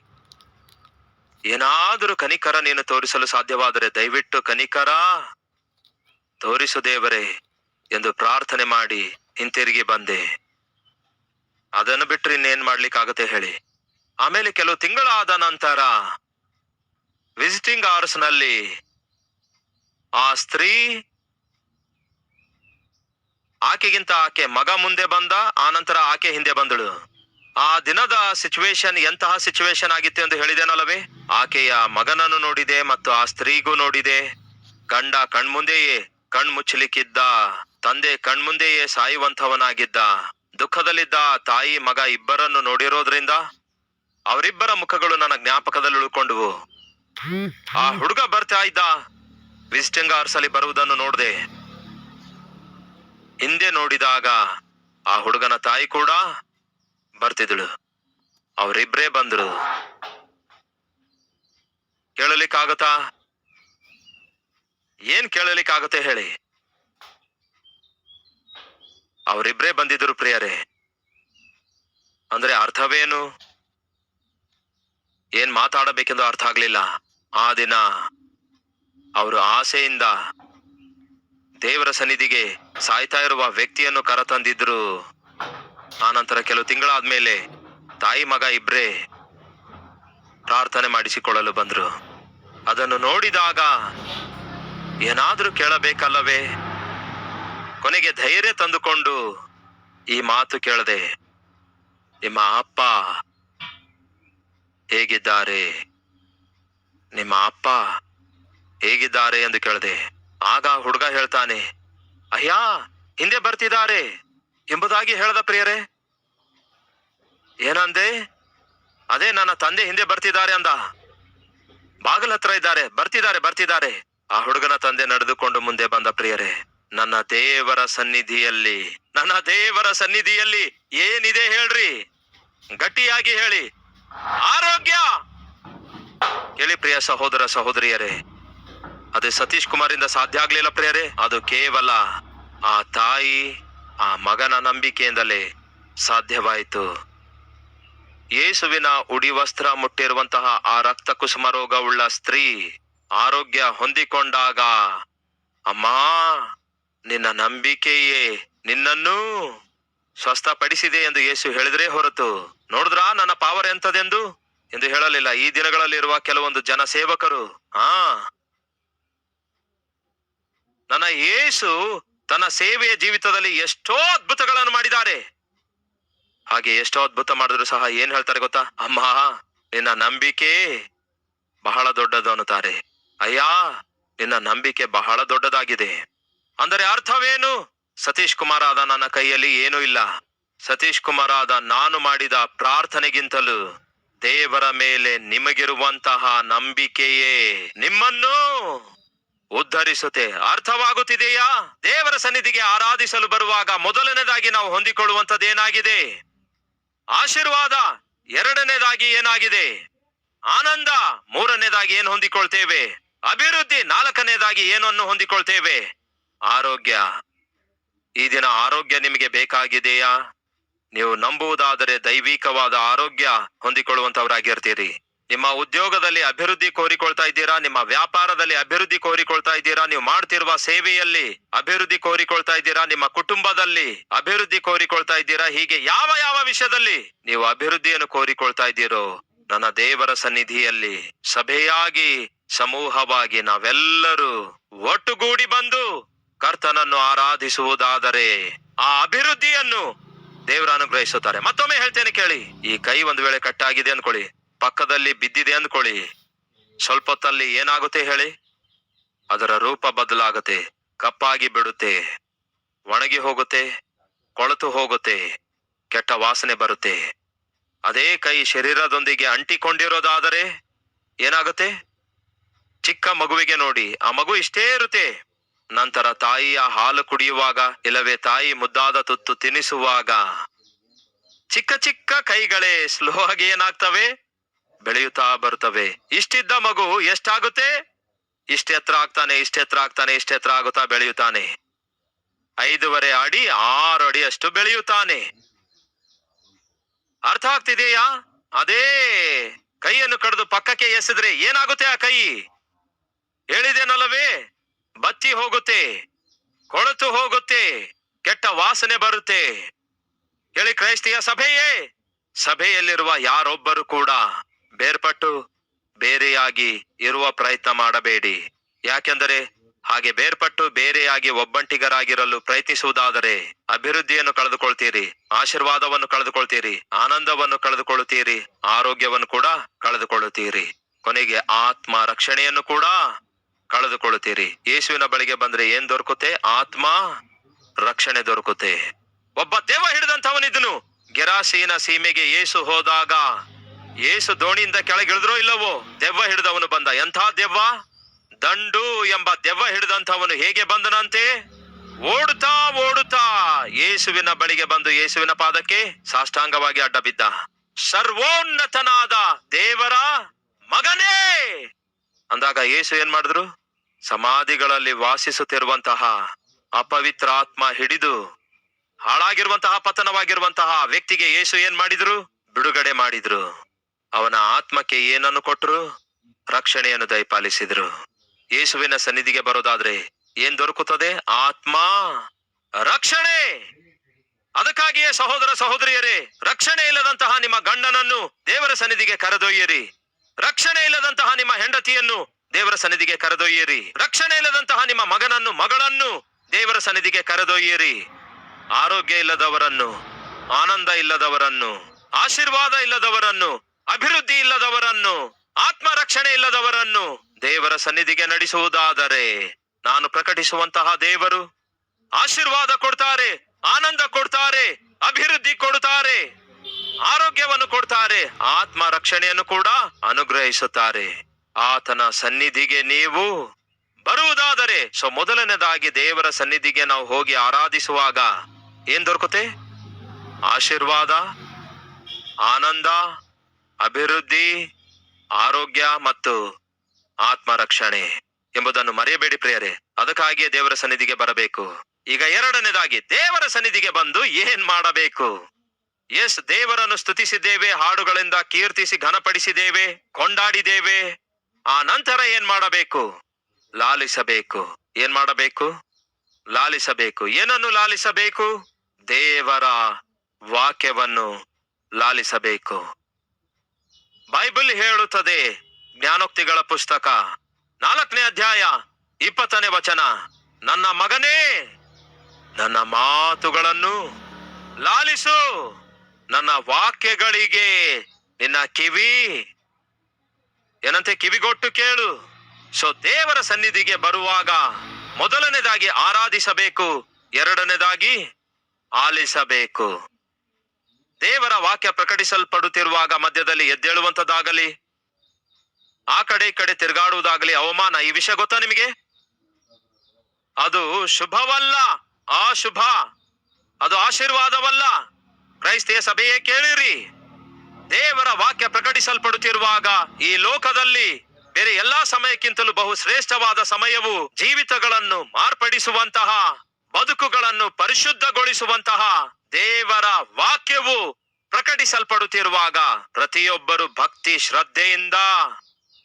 ಏನಾದರೂ ಕನಿಕರ ನೀನು ತೋರಿಸಲು ಸಾಧ್ಯವಾದರೆ ದಯವಿಟ್ಟು ಕನಿಕರ ತೋರಿಸು ದೇವರೇ ಎಂದು ಪ್ರಾರ್ಥನೆ ಮಾಡಿ ಹಿಂತಿರುಗಿ ಬಂದೆ. ಅದನ್ನು ಬಿಟ್ಟರೆ ಇನ್ನೇನ್ ಮಾಡ್ಲಿಕ್ಕಾಗತ್ತೆ ಹೇಳಿ. ಆಮೇಲೆ ಕೆಲವು ತಿಂಗಳಾದ ನಂತರ ವಿಸಿಟಿಂಗ್ ಅವರ್ಸ್ ನಲ್ಲಿ ಆ ಸ್ತ್ರೀ, ಆಕೆಗಿಂತ ಆಕೆ ಮಗ ಮುಂದೆ ಬಂದ, ಆ ನಂತರ ಆಕೆ ಹಿಂದೆ ಬಂದಳು. ಆ ದಿನದ ಸಿಚುವೇಶನ್ ಎಂತಹ ಸಿಚುವೇಶನ್ ಆಗಿತ್ತು ಎಂದು ಹೇಳಿದೆನಲ್ಲವೇ. ಆಕೆಯ ಮಗನನ್ನು ನೋಡಿದೆ ಮತ್ತು ಆ ಸ್ತ್ರೀಗೂ ನೋಡಿದೆ. ಗಂಡ ಕಣ್ಮುಂದೆಯೇ ಕಣ್ಮುಚ್ಚಲಿಕ್ಕಿದ್ದ, ತಂದೆ ಕಣ್ಮುಂದೆಯೇ ಸಾಯುವಂತವನಾಗಿದ್ದ. ದುಃಖದಲ್ಲಿದ್ದ ತಾಯಿ ಮಗ ಇಬ್ಬರನ್ನು ನೋಡಿರೋದ್ರಿಂದ ಅವರಿಬ್ಬರ ಮುಖಗಳು ನನ್ನ ಜ್ಞಾಪಕದಲ್ಲಿ ಉಳ್ಕೊಂಡವು. ಆ ಹುಡುಗ ಬರ್ತಾ ಇದ್ದ, ವಿಸಿಟಿಂಗ್ ಅವರ್ಸ್ ಅಲ್ಲಿ ಬರುವುದನ್ನು ನೋಡಿದೆ. ಹಿಂದೆ ನೋಡಿದಾಗ ಆ ಹುಡುಗನ ತಾಯಿ ಕೂಡ ಬರ್ತಿದ್ದಳು. ಅವರಿಬ್ರೇ ಬಂದ್ರು. ಕೇಳಲಿಕ್ಕಾಗತ್ತಾ? ಏನ್ ಕೇಳಲಿಕ್ಕಾಗತ್ತೆ ಹೇಳಿ? ಅವರಿಬ್ರೇ ಬಂದಿದ್ರು ಪ್ರಿಯರೇ. ಅಂದ್ರೆ ಅರ್ಥವೇನು? ಏನ್ ಮಾತಾಡಬೇಕೆಂದು ಅರ್ಥ ಆಗ್ಲಿಲ್ಲ. ಆ ದಿನ ಅವರು ಆಸೆಯಿಂದ ದೇವರ ಸನ್ನಿಧಿಗೆ ಸಾಯ್ತಾ ಇರುವ ವ್ಯಕ್ತಿಯನ್ನು ಕರೆತಂದಿದ್ರು. ಆ ನಂತರ ಕೆಲವು ತಿಂಗಳಾದ್ಮೇಲೆ ತಾಯಿ ಮಗ ಇಬ್ರೇ ಪ್ರಾರ್ಥನೆ ಮಾಡಿಸಿಕೊಳ್ಳಲು ಬಂದ್ರು. ಅದನ್ನು ನೋಡಿದಾಗ ಏನಾದ್ರೂ ಕೇಳಬೇಕಲ್ಲವೇ? ಕೊನೆಗೆ ಧೈರ್ಯ ತಂದುಕೊಂಡು ಈ ಮಾತು ಕೇಳದೆ, ನಿಮ್ಮ ಅಪ್ಪ ಹೇಗಿದ್ದಾರೆ, ನಿಮ್ಮ ಅಪ್ಪ ಹೇಗಿದ್ದಾರೆ ಎಂದು ಕೇಳದೆ. ಆಗ ಹುಡುಗ ಹೇಳ್ತಾನೆ, ಅಯ್ಯ ಹಿಂದೆ ಬರ್ತಿದ್ದಾರೆ ಎಂಬುದಾಗಿ ಹೇಳ್ದ ಪ್ರಿಯರೇ. ಏನಂದೆ? ಅದೇ ನನ್ನ ತಂದೆ ಹಿಂದೆ ಬರ್ತಿದ್ದಾರೆ ಅಂದ. ಬಾಗಿಲ ಹತ್ರ ಇದ್ದಾರೆ, ಬರ್ತಿದ್ದಾರೆ. ಆ ಹುಡುಗನ ತಂದೆ ನಡೆದುಕೊಂಡು ಮುಂದೆ ಬಂದ ಪ್ರಿಯರೇ. ನನ್ನ ದೇವರ ಸನ್ನಿಧಿಯಲ್ಲಿ ಏನಿದೆ ಹೇಳ್ರಿ, ಗಟ್ಟಿಯಾಗಿ ಹೇಳಿ. ಆರೋಗ್ಯ. ಕೇಳಿ ಪ್ರಿಯ ಸಹೋದರ ಸಹೋದರಿಯರೇ, ಅದು ಸತೀಶ್ ಕುಮಾರಿಂದ ಸಾಧ್ಯ ಆಗ್ಲಿಲ್ಲ ಪ್ರಿಯರೇ. ಅದು ಕೇವಲ ಆ ತಾಯಿ ಆ ಮಗನ ನಂಬಿಕೆಯಿಂದಲೇ ಸಾಧ್ಯವಾಯಿತು. ಯೇಸುವಿನ ಉಡಿ ವಸ್ತ್ರ ಮುಟ್ಟಿರುವಂತಹ ಆ ರಕ್ತ ಕುಸುಮ ರೋಗವುಳ್ಳ ಸ್ತ್ರೀ ಆರೋಗ್ಯ ಹೊಂದಿಕೊಂಡಾಗ, ಅಮ್ಮ ನಿನ್ನ ನಂಬಿಕೆಯೇ ನಿನ್ನನ್ನು ಸ್ವಸ್ಥಪಡಿಸಿದೆ ಎಂದು ಯೇಸು ಹೇಳಿದ್ರೆ ಹೊರತು, ನೋಡಿದ್ರಾ ನನ್ನ ಪಾವರ್ ಎಂತದೆಂದು ಎಂದು ಹೇಳಲಿಲ್ಲ. ಈ ದಿನಗಳಲ್ಲಿರುವ ಕೆಲವೊಂದು ಜನ ಸೇವಕರು ನನ್ನ ಯೇಸು ತನ್ನ ಸೇವೆಯ ಜೀವಿತದಲ್ಲಿ ಎಷ್ಟೋ ಅದ್ಭುತಗಳನ್ನು ಮಾಡಿದ್ದಾರೆ. ಹಾಗೆ ಎಷ್ಟೋ ಅದ್ಭುತ ಮಾಡಿದ್ರು ಸಹ ಏನ್ ಹೇಳ್ತಾರೆ ಗೊತ್ತಾ? ಅಮ್ಮ ನಿನ್ನ ನಂಬಿಕೆ ಬಹಳ ದೊಡ್ಡದು ಅನ್ನುತ್ತಾರೆ. ಅಯ್ಯ ನಿನ್ನ ನಂಬಿಕೆ ಬಹಳ ದೊಡ್ಡದಾಗಿದೆ ಅಂದರೆ ಅರ್ಥವೇನು? ಸತೀಶ್ ಕುಮಾರ್ ಆದ ನನ್ನ ಕೈಯಲ್ಲಿ ಏನೂ ಇಲ್ಲ. ಸತೀಶ್ ಕುಮಾರ್ ಆದ ನಾನು ಮಾಡಿದ ಪ್ರಾರ್ಥನೆಗಿಂತಲೂ ದೇವರ ಮೇಲೆ ನಿಮಗಿರುವಂತಹ ನಂಬಿಕೆಯೇ ನಿಮ್ಮನ್ನು ಉದ್ಧರಿಸುತ್ತೆ. ಅರ್ಥವಾಗುತ್ತಿದೆಯಾ? ದೇವರ ಸನ್ನಿಧಿಗೆ ಆರಾಧಿಸಲು ಬರುವಾಗ ಮೊದಲನೇದಾಗಿ ನಾವು ಹೊಂದಿಕೊಳ್ಳುವಂಥದ್ದೇನಾಗಿದೆ? ಆಶೀರ್ವಾದ. ಎರಡನೇದಾಗಿ ಏನಾಗಿದೆ? ಆನಂದ. ಮೂರನೇದಾಗಿ ಏನು ಹೊಂದಿಕೊಳ್ತೇವೆ? ಅಭಿವೃದ್ಧಿ. ನಾಲ್ಕನೇದಾಗಿ ಏನನ್ನು ಹೊಂದಿಕೊಳ್ತೇವೆ? ಆರೋಗ್ಯ. ಈ ದಿನ ಆರೋಗ್ಯ ನಿಮಗೆ ಬೇಕಾಗಿದೆಯಾ? ನೀವು ನಂಬುವುದಾದರೆ ದೈವಿಕವಾದ ಆರೋಗ್ಯ ಹೊಂದಿಕೊಳ್ಳುವಂತವರಾಗಿರ್ತೀರಿ. ನಿಮ್ಮ ಉದ್ಯೋಗದಲ್ಲಿ ಅಭಿವೃದ್ಧಿ ಕೋರಿಕೊಳ್ತಾ ಇದ್ದೀರಾ? ನಿಮ್ಮ ವ್ಯಾಪಾರದಲ್ಲಿ ಅಭಿವೃದ್ಧಿ ಕೋರಿಕೊಳ್ತಾ ಇದ್ದೀರಾ? ನೀವು ಮಾಡ್ತಿರುವ ಸೇವೆಯಲ್ಲಿ ಅಭಿವೃದ್ಧಿ ಕೋರಿಕೊಳ್ತಾ ಇದ್ದೀರಾ? ನಿಮ್ಮ ಕುಟುಂಬದಲ್ಲಿ ಅಭಿವೃದ್ಧಿ ಕೋರಿಕೊಳ್ತಾ ಇದ್ದೀರಾ? ಹೀಗೆ ಯಾವ ಯಾವ ವಿಷಯದಲ್ಲಿ ನೀವು ಅಭಿವೃದ್ಧಿಯನ್ನು ಕೋರಿಕೊಳ್ತಾ ಇದ್ದೀರೋ, ನನ್ನ ದೇವರ ಸನ್ನಿಧಿಯಲ್ಲಿ ಸಭೆಯಾಗಿ ಸಮೂಹವಾಗಿ ನಾವೆಲ್ಲರೂ ಒಟ್ಟುಗೂಡಿ ಬಂದು ಕರ್ತನನ್ನು ಆರಾಧಿಸುವುದಾದರೆ ಆ ಅಭಿವೃದ್ಧಿಯನ್ನು ದೇವರ ಅನುಗ್ರಹಿಸುತ್ತಾರೆ. ಮತ್ತೊಮ್ಮೆ ಹೇಳ್ತೇನೆ ಕೇಳಿ. ಈ ಕೈ ಒಂದು ವೇಳೆ ಕಟ್ಟಾಗಿದೆ ಅಂದ್ಕೊಳ್ಳಿ, ಪಕ್ಕದಲ್ಲಿ ಬಿದ್ದಿದೆ ಅಂದ್ಕೊಳ್ಳಿ, ಸ್ವಲ್ಪ ಹೊತ್ತಲ್ಲಿ ಏನಾಗುತ್ತೆ ಹೇಳಿ? ಅದರ ರೂಪ ಬದಲಾಗುತ್ತೆ, ಕಪ್ಪಾಗಿ ಬಿಡುತ್ತೆ, ಒಣಗಿ ಹೋಗುತ್ತೆ, ಕೊಳೆತು ಹೋಗುತ್ತೆ, ಕೆಟ್ಟ ವಾಸನೆ ಬರುತ್ತೆ. ಅದೇ ಕೈ ಶರೀರದೊಂದಿಗೆ ಅಂಟಿಕೊಂಡಿರೋದಾದರೆ ಏನಾಗುತ್ತೆ? ಚಿಕ್ಕ ಮಗುವಿಗೆ ನೋಡಿ, ಆ ಮಗು ಇಷ್ಟೇ ಇರುತ್ತೆ. ನಂತರ ತಾಯಿಯ ಹಾಲು ಕುಡಿಯುವಾಗ, ಇಲ್ಲವೇ ತಾಯಿ ಮುದ್ದಾದ ತುತ್ತು ತಿನ್ನಿಸುವಾಗ ಚಿಕ್ಕ ಚಿಕ್ಕ ಕೈಗಳೇ ಸ್ಲೋ ಆಗಿ ಏನಾಗ್ತವೆ? ಬೆಳೆಯುತ್ತಾ ಬರುತ್ತವೆ. ಇಷ್ಟಿದ್ದ ಮಗು ಎಷ್ಟಾಗುತ್ತೆ? ಇಷ್ಟೇ ಎತ್ತರ ಆಗುತ್ತಾ ಬೆಳೆಯುತ್ತಾನೆ. 5.5 ಅಡಿ 6 ಅಡಿ ಅಷ್ಟು ಬೆಳೆಯುತ್ತಾನೆ. ಅರ್ಥ ಆಗ್ತಿದೆಯಾ? ಅದೇ ಕೈಯನ್ನು ಕಡಿದು ಪಕ್ಕಕ್ಕೆ ಎಸೆದ್ರೆ ಏನಾಗುತ್ತೆ? ಆ ಕೈ ಹೇಳಿದೇನಲ್ಲವೇ? ಬತ್ತಿ ಹೋಗುತ್ತೆ, ಕೊಳೆತು ಹೋಗುತ್ತೆ, ಕೆಟ್ಟ ವಾಸನೆ ಬರುತ್ತೆ. ಹೇಳಿ ಕ್ರೈಸ್ತಿಯ ಸಭೆಯೇ, ಸಭೆಯಲ್ಲಿರುವ ಯಾರೊಬ್ಬರು ಕೂಡ ಬೇರ್ಪಟ್ಟು ಬೇರೆಯಾಗಿ ಇರುವ ಪ್ರಯತ್ನ ಮಾಡಬೇಡಿ. ಯಾಕೆಂದರೆ ಹಾಗೆ ಬೇರ್ಪಟ್ಟು ಬೇರೆಯಾಗಿ ಒಬ್ಬಂಟಿಗರಾಗಿರಲು ಪ್ರಯತ್ನಿಸುವುದಾದರೆ ಅಭಿವೃದ್ಧಿಯನ್ನು ಕಳೆದುಕೊಳ್ತೀರಿ, ಆಶೀರ್ವಾದವನ್ನು ಕಳೆದುಕೊಳ್ತೀರಿ, ಆನಂದವನ್ನು ಕಳೆದುಕೊಳ್ಳುತ್ತೀರಿ, ಆರೋಗ್ಯವನ್ನು ಕೂಡ ಕಳೆದುಕೊಳ್ಳುತ್ತೀರಿ, ಕೊನೆಗೆ ಆತ್ಮ ರಕ್ಷಣೆಯನ್ನು ಕೂಡ ಕಳೆದುಕೊಳ್ಳುತ್ತೀರಿ. ಯೇಸುವಿನ ಬಳಿಗೆ ಬಂದ್ರೆ ಏನ್ ದೊರಕುತ್ತೆ? ಆತ್ಮ ರಕ್ಷಣೆ ದೊರಕುತ್ತೆ. ಒಬ್ಬ ದೆವ್ವ ಹಿಡಿದಂಥವನಿದ್ದನು. ಗೆರಾಸೀನ ಸೀಮೆಗೆ ಯೇಸು ಹೋದಾಗ ಯೇಸು ದೋಣಿಯಿಂದ ಕೆಳಗಿಳಿದ್ರೋ ಇಲ್ಲವೋ, ದೆವ್ವ ಹಿಡಿದವನು ಬಂದ. ಎಂಥ ದೆವ್ವ? ದಂಡು ಎಂಬ ದೆವ್ವ ಹಿಡಿದಂಥವನು ಹೇಗೆ ಬಂದನಂತೆ? ಓಡುತ್ತಾ ಓಡುತ್ತಾ ಯೇಸುವಿನ ಬಳಿಗೆ ಬಂದು ಯೇಸುವಿನ ಪಾದಕ್ಕೆ ಸಾಷ್ಟಾಂಗವಾಗಿ ಅಡ್ಡ ಬಿದ್ದ. ಸರ್ವೋನ್ನತನಾದ ದೇವರ ಮಗನೇ ಅಂದಾಗ ಯೇಸು ಏನ್ ಮಾಡಿದ್ರು? ಸಮಾಧಿಗಳಲ್ಲಿ ವಾಸಿಸುತ್ತಿರುವಂತಹ ಅಪವಿತ್ರ ಆತ್ಮ ಹಿಡಿದು ಹಾಳಾಗಿರುವಂತಹ ಪತನವಾಗಿರುವಂತಹ ವ್ಯಕ್ತಿಗೆ ಯೇಸು ಏನ್ ಮಾಡಿದ್ರು? ಬಿಡುಗಡೆ ಮಾಡಿದ್ರು. ಅವನ ಆತ್ಮಕ್ಕೆ ಏನನ್ನು ಕೊಟ್ರು? ರಕ್ಷಣೆಯನ್ನು ದಯಪಾಲಿಸಿದ್ರು. ಯೇಸುವಿನ ಸನ್ನಿಧಿಗೆ ಬರೋದಾದ್ರೆ ಏನ್ ದೊರಕುತ್ತದೆ? ಆತ್ಮ ರಕ್ಷಣೆ. ಅದಕ್ಕಾಗಿಯೇ ಸಹೋದರ ಸಹೋದರಿಯರೇ, ರಕ್ಷಣೆ ಇಲ್ಲದಂತಹ ನಿಮ್ಮ ಗಂಡನನ್ನು ದೇವರ ಸನ್ನಿಧಿಗೆ ಕರೆದೊಯ್ಯಿರಿ. ರಕ್ಷಣೆ ಇಲ್ಲದಂತಹ ನಿಮ್ಮ ಹೆಂಡತಿಯನ್ನು ದೇವರ ಸನ್ನಿಧಿಗೆ ಕರೆದೊಯ್ಯಿರಿ. ರಕ್ಷಣೆ ಇಲ್ಲದಂತಹ ನಿಮ್ಮ ಮಗನನ್ನು ಮಗಳನ್ನು ದೇವರ ಸನ್ನಿಧಿಗೆ ಕರೆದೊಯ್ಯಿರಿ. ಆರೋಗ್ಯ ಇಲ್ಲದವರನ್ನು, ಆನಂದ ಇಲ್ಲದವರನ್ನು, ಆಶೀರ್ವಾದ ಇಲ್ಲದವರನ್ನು, ಅಭಿವೃದ್ಧಿ ಇಲ್ಲದವರನ್ನು, ಆತ್ಮ ರಕ್ಷಣೆ ಇಲ್ಲದವರನ್ನು ದೇವರ ಸನ್ನಿಧಿಗೆ ನಡೆಸುವುದಾದರೆ ನಾನು ಪ್ರಕಟಿಸುವಂತಹ ದೇವರು ಆಶೀರ್ವಾದ ಕೊಡ್ತಾರೆ, ಆನಂದ ಕೊಡ್ತಾರೆ, ಅಭಿವೃದ್ಧಿ ಕೊಡ್ತಾರೆ, ಆರೋಗ್ಯವನ್ನು ಕೊಡ್ತಾರೆ, ಆತ್ಮ ರಕ್ಷಣೆಯನ್ನು ಕೂಡ ಅನುಗ್ರಹಿಸುತ್ತಾರೆ. ಆತನ ಸನ್ನಿಧಿಗೆ ನೀವು ಬರುವುದಾದರೆ, ಮೊದಲನೇದಾಗಿ ದೇವರ ಸನ್ನಿಧಿಗೆ ನಾವು ಹೋಗಿ ಆರಾಧಿಸುವಾಗ ಏನ್ ದೊರಕುತ್ತೆ? ಆಶೀರ್ವಾದ, ಆನಂದ, ಅಭಿವೃದ್ಧಿ, ಆರೋಗ್ಯ ಮತ್ತು ಆತ್ಮ ರಕ್ಷಣೆ ಎಂಬುದನ್ನು ಮರೆಯಬೇಡಿ ಪ್ರಿಯರೇ. ಅದಕ್ಕಾಗಿಯೇ ದೇವರ ಸನ್ನಿಧಿಗೆ ಬರಬೇಕು. ಈಗ ಎರಡನೇದಾಗಿ ದೇವರ ಸನ್ನಿಧಿಗೆ ಬಂದು ಏನ್ ಮಾಡಬೇಕು? ದೇವರನ್ನು ಸ್ತುತಿಸಿದ್ದೇವೆ, ಹಾಡುಗಳಿಂದ ಕೀರ್ತಿಸಿ ಘನಪಡಿಸಿದ್ದೇವೆ, ಕೊಂಡಾಡಿದ್ದೇವೆ. ಆ ನಂತರ ಏನ್ ಮಾಡಬೇಕು? ಲಾಲಿಸಬೇಕು. ಏನ್ ಮಾಡಬೇಕು? ಲಾಲಿಸಬೇಕು. ಏನನ್ನು ಲಾಲಿಸಬೇಕು? ದೇವರ ವಾಕ್ಯವನ್ನು ಲಾಲಿಸಬೇಕು. ಬೈಬಲ್ ಹೇಳುತ್ತದೆ, ಜ್ಞಾನೋಕ್ತಿಗಳ ಪುಸ್ತಕ 4ನೇ ಅಧ್ಯಾಯ 20ನೇ ವಚನ, ನನ್ನ ಮಗನೇ, ನನ್ನ ಮಾತುಗಳನ್ನು ಲಾಲಿಸು, ನನ್ನ ವಾಕ್ಯಗಳಿಗೆ ನಿನ್ನ ಏನಂತೆ ಕಿವಿಗೊಟ್ಟು ಕೇಳು. ದೇವರ ಸನ್ನಿಧಿಗೆ ಬರುವಾಗ ಮೊದಲನೇದಾಗಿ ಆರಾಧಿಸಬೇಕು, ಎರಡನೇದಾಗಿ ಆಲಿಸಬೇಕು. ದೇವರ ವಾಕ್ಯ ಪ್ರಕಟಿಸಲ್ಪಡುತ್ತಿರುವಾಗ ಮಧ್ಯದಲ್ಲಿ ಎದ್ದೇಳುವಂತದ್ದಾಗಲಿ, ಆ ಕಡೆ ಈ ಕಡೆ ತಿರುಗಾಡುವುದಾಗಲಿ ಅವಮಾನ. ಈ ವಿಷಯ ಗೊತ್ತಾ ನಿಮಗೆ? ಅದು ಶುಭವಲ್ಲ, ಅಶುಭ. ಅದು ಆಶೀರ್ವಾದವಲ್ಲ. ಕ್ರೈಸ್ತಿಯ ಸಭೆಯೇ ಕೇಳಿರಿ, ದೇವರ ವಾಕ್ಯ ಪ್ರಕಟಿಸಲ್ಪಡುತ್ತಿರುವಾಗ ಈ ಲೋಕದಲ್ಲಿ ಬೇರೆ ಎಲ್ಲಾ ಸಮಯಕ್ಕಿಂತಲೂ ಬಹು ಶ್ರೇಷ್ಠವಾದ ಸಮಯವು ಜೀವಿತಗಳನ್ನು ಮಾರ್ಪಡಿಸುವಂತಹ, ಬದುಕುಗಳನ್ನು ಪರಿಶುದ್ಧಗೊಳಿಸುವಂತಹ ದೇವರ ವಾಕ್ಯವು ಪ್ರಕಟಿಸಲ್ಪಡುತ್ತಿರುವಾಗ ಪ್ರತಿಯೊಬ್ಬರು ಭಕ್ತಿ ಶ್ರದ್ಧೆಯಿಂದ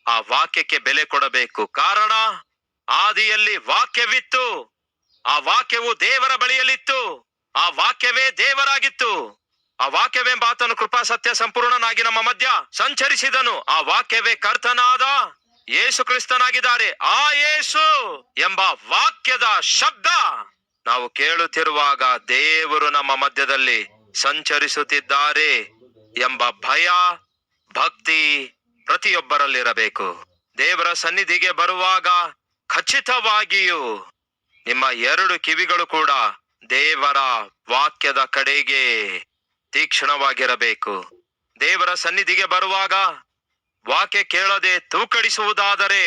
ಆ ವಾಕ್ಯಕ್ಕೆ ಬೆಲೆ ಕೊಡಬೇಕು. ಕಾರಣ, ಆದಿಯಲ್ಲಿ ವಾಕ್ಯವಿತ್ತು, ಆ ವಾಕ್ಯವು ದೇವರ ಬಳಿಯಲ್ಲಿತ್ತು, ಆ ವಾಕ್ಯವೇ ದೇವರಾಗಿತ್ತು, ಆ ವಾಕ್ಯವೆಂಬ ಆತನು ಕೃಪಾ ಸತ್ಯ ಸಂಪೂರ್ಣನಾಗಿ ನಮ್ಮ ಮಧ್ಯ ಸಂಚರಿಸಿದನು. ಆ ವಾಕ್ಯವೇ ಕರ್ತನಾದ ಯೇಸು ಕ್ರಿಸ್ತನಾಗಿದ್ದಾರೆ. ಆ ಯೇಸು ಎಂಬ ವಾಕ್ಯದ ಶಬ್ದ ನಾವು ಕೇಳುತ್ತಿರುವಾಗ ದೇವರು ನಮ್ಮ ಮಧ್ಯದಲ್ಲಿ ಸಂಚರಿಸುತ್ತಿದ್ದಾರೆ ಎಂಬ ಭಯ, ಭಕ್ತಿ ಪ್ರತಿಯೊಬ್ಬರಲ್ಲಿರಬೇಕು. ದೇವರ ಸನ್ನಿಧಿಗೆ ಬರುವಾಗ ಖಚಿತವಾಗಿಯೂ ನಿಮ್ಮ 2 ಕಿವಿಗಳು ಕೂಡ ದೇವರ ವಾಕ್ಯದ ಕಡೆಗೆ ತೀಕ್ಷ್ಣವಾಗಿರಬೇಕು. ದೇವರ ಸನ್ನಿಧಿಗೆ ಬರುವಾಗ ವಾಕ್ಯ ಕೇಳದೆ ತೂಕಡಿಸುವುದಾದರೆ,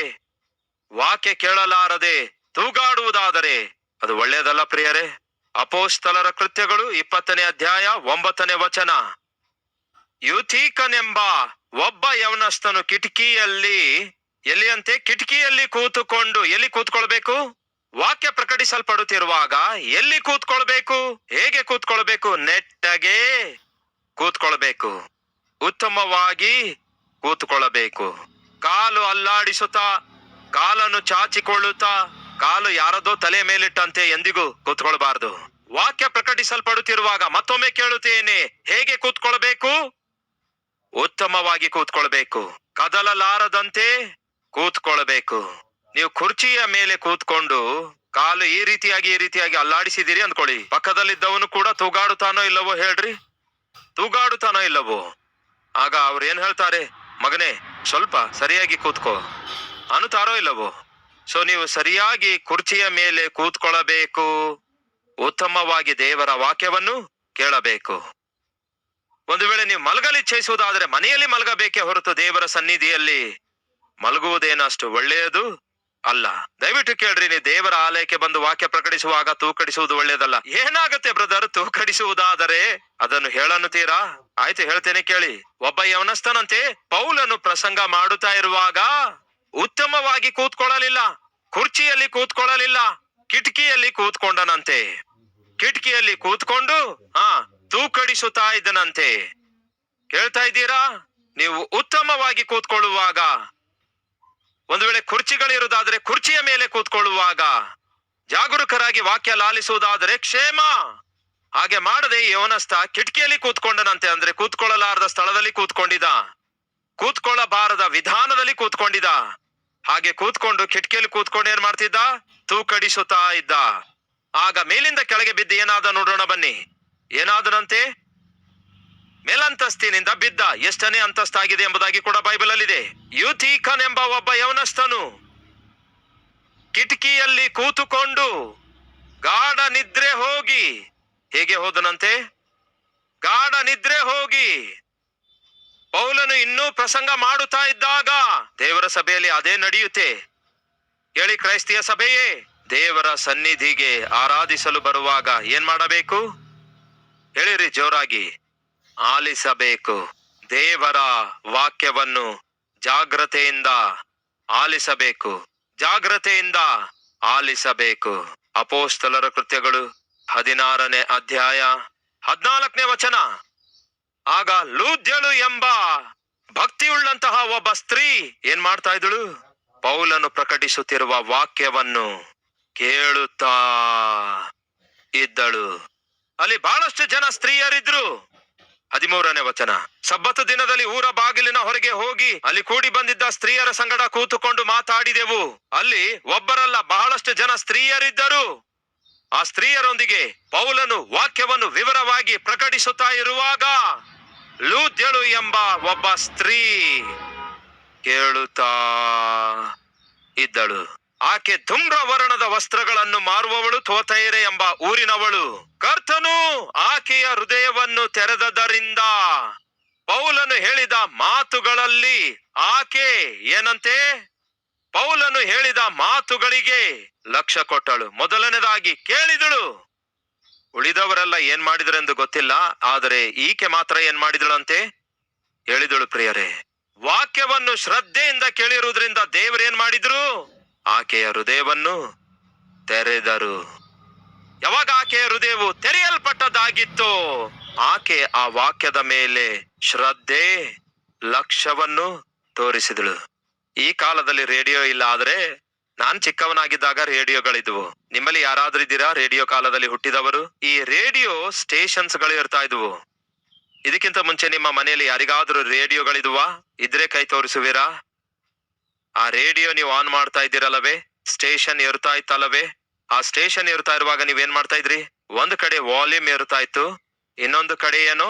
ವಾಕ್ಯ ಕೇಳಲಾರದೆ ತೂಗಾಡುವುದಾದರೆ ಅದು ಒಳ್ಳೆಯದಲ್ಲ ಪ್ರಿಯರೇ. ಅಪೋಸ್ತಲರ ಕೃತ್ಯಗಳು 20ನೇ ಅಧ್ಯಾಯ 9ನೇ ವಚನ, ಯೂಥೀಕನೆಂಬ ಒಬ್ಬ ಯವನಸ್ಥನು ಕಿಟಕಿಯಲ್ಲಿ ಕೂತುಕೊಂಡು, ಎಲ್ಲಿ ಕೂತ್ಕೊಳ್ಬೇಕು? ವಾಕ್ಯ ಪ್ರಕಟಿಸಲ್ಪಡುತ್ತಿರುವಾಗ ಎಲ್ಲಿ ಕೂತ್ಕೊಳ್ಬೇಕು? ಹೇಗೆ ಕೂತ್ಕೊಳ್ಬೇಕು? ನೆಟ್ಟಗೆ ಕೂತ್ಕೊಳ್ಬೇಕು, ಉತ್ತಮವಾಗಿ ಕೂತ್ಕೊಳ್ಳಬೇಕು. ಕಾಲು ಅಲ್ಲಾಡಿಸುತ್ತಾ, ಕಾಲನ್ನು ಚಾಚಿಕೊಳ್ಳುತ್ತಾ, ಕಾಲು ಯಾರದೋ ತಲೆ ಮೇಲಿಟ್ಟಂತೆ ಎಂದಿಗೂ ಕೂತ್ಕೊಳ್ಬಾರ್ದು. ವಾಕ್ಯ ಪ್ರಕಟಿಸಲ್ಪಡುತ್ತಿರುವಾಗ ಮತ್ತೊಮ್ಮೆ ಕೇಳುತ್ತೇನೆ, ಹೇಗೆ ಕೂತ್ಕೊಳ್ಬೇಕು? ಉತ್ತಮವಾಗಿ ಕೂತ್ಕೊಳ್ಬೇಕು, ಕದಲಲಾರದಂತೆ ಕೂತ್ಕೊಳ್ಬೇಕು. ನೀವು ಕುರ್ಚಿಯ ಮೇಲೆ ಕೂತ್ಕೊಂಡು ಕಾಲು ಈ ರೀತಿಯಾಗಿ ಅಲ್ಲಾಡಿಸಿದಿರಿ ಅಂದ್ಕೊಳ್ಳಿ, ಪಕ್ಕದಲ್ಲಿದ್ದವನು ಕೂಡ ತೂಗಾಡುತ್ತಾನೋ ಇಲ್ಲವೋ ಹೇಳ್ರಿ? ತೂಗಾಡುತ್ತಾನೋ ಇಲ್ಲವೋ? ಆಗ ಅವ್ರು ಏನ್ ಹೇಳ್ತಾರೆ? ಮಗನೇ, ಸ್ವಲ್ಪ ಸರಿಯಾಗಿ ಕೂತ್ಕೋ ಅನ್ನುತ್ತಾರೋ ಇಲ್ಲವೋ? ನೀವು ಸರಿಯಾಗಿ ಕುರ್ಚಿಯ ಮೇಲೆ ಕೂತ್ಕೊಳ್ಳಬೇಕು, ಉತ್ತಮವಾಗಿ ದೇವರ ವಾಕ್ಯವನ್ನು ಕೇಳಬೇಕು. ಒಂದು ವೇಳೆ ನೀವು ಮಲಗಲಿಚ್ಛಿಸುವುದಾದರೆ ಮನೆಯಲ್ಲಿ ಮಲಗಬೇಕೇ ಹೊರತು ದೇವರ ಸನ್ನಿಧಿಯಲ್ಲಿ ಮಲಗುವುದೇನಷ್ಟು ಒಳ್ಳೆಯದು ಅಲ್ಲ. ದಯವಿಟ್ಟು ಕೇಳ್ರಿ, ನೀವು ದೇವರ ಆಲಯಕ್ಕೆ ಬಂದು ವಾಕ್ಯ ಪ್ರಕಟಿಸುವಾಗ ತೂಕಡಿಸುವುದು ಒಳ್ಳೆಯದಲ್ಲ. ಏನಾಗುತ್ತೆ ಬ್ರದರ್ ತೂಕಡಿಸುವುದಾದರೆ? ಅದನ್ನು ಹೇಳನ್ನುತ್ತೀರಾ? ಆಯ್ತು, ಹೇಳ್ತೇನೆ ಕೇಳಿ. ಒಬ್ಬ ಯವನಸ್ಥನಂತೆ ಪೌಲನು ಪ್ರಸಂಗ ಮಾಡುತ್ತಾ ಇರುವಾಗ ಉತ್ತಮವಾಗಿ ಕೂತ್ಕೊಳ್ಳಲಿಲ್ಲ, ಕುರ್ಚಿಯಲ್ಲಿ ಕೂತ್ಕೊಳ್ಳಲಿಲ್ಲ, ಕಿಟಕಿಯಲ್ಲಿ ಕೂತ್ಕೊಂಡನಂತೆ. ಕಿಟಕಿಯಲ್ಲಿ ಕೂತ್ಕೊಂಡು ತೂಕಡಿಸುತ್ತಾ ಇದ್ದನಂತೆ. ಕೇಳ್ತಾ ಇದ್ದೀರಾ? ನೀವು ಉತ್ತಮವಾಗಿ ಕೂತ್ಕೊಳ್ಳುವಾಗ, ಒಂದು ವೇಳೆ ಕುರ್ಚಿಗಳಿರುವುದಾದರೆ ಕುರ್ಚಿಯ ಮೇಲೆ ಕೂತ್ಕೊಳ್ಳುವಾಗ ಜಾಗರೂಕರಾಗಿ ವಾಕ್ಯ ಲಾಲಿಸುವುದಾದರೆ ಕ್ಷೇಮ. ಹಾಗೆ ಮಾಡದೆ ಯವನಸ್ಥ ಕಿಟಕಿಯಲ್ಲಿ ಕೂತ್ಕೊಂಡನಂತೆ, ಅಂದ್ರೆ ಕೂತ್ಕೊಳ್ಳಲಾರದ ಸ್ಥಳದಲ್ಲಿ ಕೂತ್ಕೊಂಡಿದ್ದ, ಕೂತ್ಕೊಳ್ಳಬಾರದ ವಿಧಾನದಲ್ಲಿ ಕೂತ್ಕೊಂಡಿದ್ದ. ಹಾಗೆ ಕೂತ್ಕೊಂಡು ಕಿಟಕಿಯಲ್ಲಿ ಕೂತ್ಕೊಂಡು ಏನ್ ಮಾಡ್ತಿದ್ದ? ತೂಕಡಿಸುತ್ತಾ ಇದ್ದ. ಆಗ ಮೇಲಿಂದ ಕೆಳಗೆ ಬಿದ್ದು ಏನಾದ ನೋಡೋಣ ಬನ್ನಿ. ಏನಾದನಂತೆ? ಮೇಲಂತಸ್ತಿನಿಂದ ಬಿದ್ದ. ಎಷ್ಟನೇ ಅಂತಸ್ತಾಗಿದೆ ಎಂಬುದಾಗಿ ಕೂಡ ಬೈಬಲ್ ಅಲ್ಲಿ ಇದೆ. ಯೂಥೀಕನ್ ಎಂಬ ಒಬ್ಬ ಯವನಸ್ಥನು ಕಿಟಕಿಯಲ್ಲಿ ಕೂತುಕೊಂಡು ಗಾಢ ನಿದ್ರೆ ಹೋಗಿ, ಹೇಗೆ ಹೋದನಂತೆ? ಗಾಢ ನಿದ್ರೆ ಹೋಗಿ ಪೌಲನು ಇನ್ನೂ ಪ್ರಸಂಗ ಮಾಡುತ್ತಾ ಇದ್ದಾಗ ದೇವರ ಸಭೆಯಲ್ಲಿ ಅದೇ ನಡೆಯುತ್ತೆ. ಕೇಳಿ ಕ್ರೈಸ್ತಿಯ ಸಭೆಯೇ, ದೇವರ ಸನ್ನಿಧಿಗೆ ಆರಾಧಿಸಲು ಬರುವಾಗ ಏನ್ ಮಾಡಬೇಕು? ಹೇಳಿರಿ ಜೋರಾಗಿ. ಆಲಿಸಬೇಕು. ದೇವರ ವಾಕ್ಯವನ್ನು ಜಾಗ್ರತೆಯಿಂದ ಆಲಿಸಬೇಕು. ಜಾಗ್ರತೆಯಿಂದ ಆಲಿಸಬೇಕು. ಅಪೋಸ್ತಲರ ಕೃತ್ಯಗಳು 16ನೇ ಅಧ್ಯಾಯ 14ನೇ ವಚನ. ಆಗ ಲೂದ್ಯಳು ಎಂಬ ಭಕ್ತಿಯುಳ್ಳಂತಹ ಒಬ್ಬ ಸ್ತ್ರೀ ಏನ್ ಮಾಡ್ತಾ ಇದ್ದಳು? ಪೌಲನು ಪ್ರಕಟಿಸುತ್ತಿರುವ ವಾಕ್ಯವನ್ನು ಕೇಳುತ್ತಾ ಇದ್ದಳು. ಅಲ್ಲಿ ಬಹಳಷ್ಟು ಜನ ಸ್ತ್ರೀಯರಿದ್ರು. 13ನೇ ವಚನ. ಸಬ್ಬತ್ ದಿನದಲ್ಲಿ ಊರ ಬಾಗಿಲಿನ ಹೊರಗೆ ಹೋಗಿ ಅಲ್ಲಿ ಕೂಡಿ ಬಂದಿದ್ದ ಸ್ತ್ರೀಯರ ಸಂಗಡ ಕೂತುಕೊಂಡು ಮಾತಾಡಿದೆವು. ಅಲ್ಲಿ ಒಬ್ಬರಲ್ಲ, ಬಹಳಷ್ಟು ಜನ ಸ್ತ್ರೀಯರಿದ್ದರು. ಆ ಸ್ತ್ರೀಯರೊಂದಿಗೆ ಪೌಲನು ವಾಕ್ಯವನ್ನು ವಿವರವಾಗಿ ಪ್ರಕಟಿಸುತ್ತಾ ಇರುವಾಗ ಲೂದ್ಯಳು ಎಂಬ ಒಬ್ಬ ಸ್ತ್ರೀ ಕೇಳುತ್ತಾ ಇದ್ದಳು. ಆಕೆ ಧೂಮ್ರವರ್ಣದ ವಸ್ತ್ರಗಳನ್ನು ಮಾರುವವಳು, ಥೋತೈರೆ ಎಂಬ ಊರಿನವಳು. ಕರ್ತನು ಆಕೆಯ ಹೃದಯವನ್ನು ತೆರೆದದರಿಂದ ಪೌಲನು ಹೇಳಿದ ಮಾತುಗಳಲ್ಲಿ ಆಕೆ ಏನಂತೆ? ಪೌಲನು ಹೇಳಿದ ಮಾತುಗಳಿಗೆ ಲಕ್ಷ್ಯ ಕೊಟ್ಟಳು. ಮೊದಲನೇದಾಗಿ ಕೇಳಿದಳು. ಉಳಿದವರೆಲ್ಲ ಏನ್ ಮಾಡಿದ್ರೆಂದು ಗೊತ್ತಿಲ್ಲ, ಆದರೆ ಈಕೆ ಮಾತ್ರ ಏನ್ ಮಾಡಿದಳಂತೆ? ಹೇಳಿದಳು. ಪ್ರಿಯರೇ, ವಾಕ್ಯವನ್ನು ಶ್ರದ್ಧೆಯಿಂದ ಕೇಳಿರುವುದರಿಂದ ದೇವರೇನ್ ಮಾಡಿದ್ರು? ಆಕೆಯ ಹೃದಯವನ್ನು ತೆರೆದರು. ಯಾವಾಗ ಆಕೆಯ ಹೃದಯವು ತೆರೆಯಲ್ಪಟ್ಟದಾಗಿತ್ತೋ ಆಕೆ ಆ ವಾಕ್ಯದ ಮೇಲೆ ಶ್ರದ್ಧೆ, ಲಕ್ಷ್ಯವನ್ನು ತೋರಿಸಿದಳು. ಈ ಕಾಲದಲ್ಲಿ ರೇಡಿಯೋ ಇಲ್ಲ, ಆದ್ರೆ ನಾನ್ ಚಿಕ್ಕವನಾಗಿದ್ದಾಗ ರೇಡಿಯೋಗಳಿದ್ವು. ನಿಮ್ಮಲ್ಲಿ ಯಾರಾದ್ರೂ ಇದ್ದೀರಾ ರೇಡಿಯೋ ಕಾಲದಲ್ಲಿ ಹುಟ್ಟಿದವರು? ಈ ರೇಡಿಯೋ ಸ್ಟೇಷನ್ಸ್ ಗಳು ಇರ್ತಾ ಇದ್ವು. ಇದಕ್ಕಿಂತ ಮುಂಚೆ ನಿಮ್ಮ ಮನೆಯಲ್ಲಿ ಯಾರಿಗಾದ್ರೂ ರೇಡಿಯೋಗಳಿದ್ವಾ? ಇದ್ರೆ ಕೈ ತೋರಿಸುವಿರಾ? ಆ ರೇಡಿಯೋ ನೀವು ಆನ್ ಮಾಡ್ತಾ ಇದ್ದೀರಲ್ಲವೇ? ಸ್ಟೇಷನ್ ಇರ್ತಾ ಇತ್ತಲ್ಲವೇ? ಆ ಸ್ಟೇಷನ್ ಇರ್ತಾ ಇರುವಾಗ ನೀವೇನ್ ಮಾಡ್ತಾ ಇದ್ರಿ? ಒಂದು ಕಡೆ ವಾಲ್ಯೂಮ್ ಇರ್ತಾ ಇತ್ತು, ಇನ್ನೊಂದು ಕಡೆ ಏನು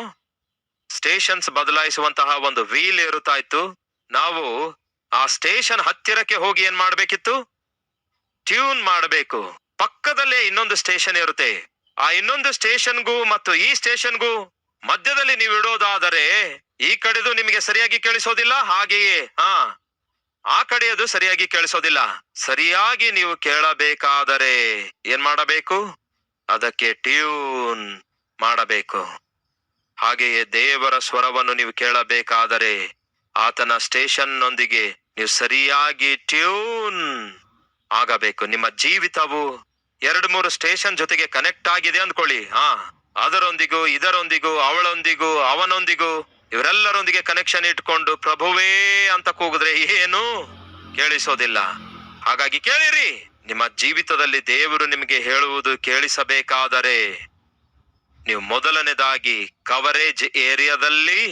ಸ್ಟೇಷನ್ಸ್ ಬದಲಾಯಿಸುವಂತಹ ಒಂದು ವೀಲ್ ಇರುತ್ತಾ ಇತ್ತು. ನಾವು ಆ ಸ್ಟೇಷನ್ ಹತ್ತಿರಕ್ಕೆ ಹೋಗಿ ಏನ್ ಮಾಡ್ಬೇಕಿತ್ತು? ಟ್ಯೂನ್ ಮಾಡಬೇಕು. ಪಕ್ಕದಲ್ಲೇ ಇನ್ನೊಂದು ಸ್ಟೇಷನ್ ಇರುತ್ತೆ. ಆ ಇನ್ನೊಂದು ಸ್ಟೇಷನ್ಗೂ ಮತ್ತು ಈ ಸ್ಟೇಷನ್ಗೂ ಮಧ್ಯದಲ್ಲಿ ನೀವು ಇಡೋದಾದರೆ ಈ ಕಡೆದು ನಿಮಗೆ ಸರಿಯಾಗಿ ಕೇಳಿಸೋದಿಲ್ಲ, ಹಾಗೆಯೇ ಆ ಕಡೆಯದು ಸರಿಯಾಗಿ ಕೇಳಿಸೋದಿಲ್ಲ. ಸರಿಯಾಗಿ ನೀವು ಕೇಳಬೇಕಾದರೆ ಏನ್ ಮಾಡಬೇಕು? ಅದಕ್ಕೆ ಟ್ಯೂನ್ ಮಾಡಬೇಕು. ಹಾಗೆಯೇ ದೇವರ ಸ್ವರವನ್ನು ನೀವು ಕೇಳಬೇಕಾದರೆ ಆತನ ಸ್ಟೇಷನ್ ನೊಂದಿಗೆ ನೀವು ಸರಿಯಾಗಿ ಟ್ಯೂನ್ ಆಗಬೇಕು. ನಿಮ್ಮ ಜೀವಿತವು 2-3 ಸ್ಟೇಷನ್ ಜೊತೆಗೆ ಕನೆಕ್ಟ್ ಆಗಿದೆ ಅಂದ್ಕೊಳ್ಳಿ. ಅದರೊಂದಿಗೂ ಇದರೊಂದಿಗೂ ಅವಳೊಂದಿಗೂ ಅವನೊಂದಿಗೂ ಇವರೆಲ್ಲರೊಂದಿಗೆ ಕನೆಕ್ಷನ್ ಇಟ್ಕೊಂಡು ಪ್ರಭುವೇ ಅಂತ ಕೂಗಿದ್ರೆ ಏನು ಕೇಳಿಸೋದಿಲ್ಲ. ಹಾಗಾಗಿ ಕೇಳಿರಿ. ನಿಮ್ಮ ಜೀವಿತದಲ್ಲಿ ದೇವರು ನಿಮಗೆ ಹೇಳುವುದು ಕೇಳಿಸಬೇಕಾದರೆ ನೀವು ಮೊದಲನೇದಾಗಿ ಕವರೇಜ್ ಏರಿಯಾದಲ್ಲಿ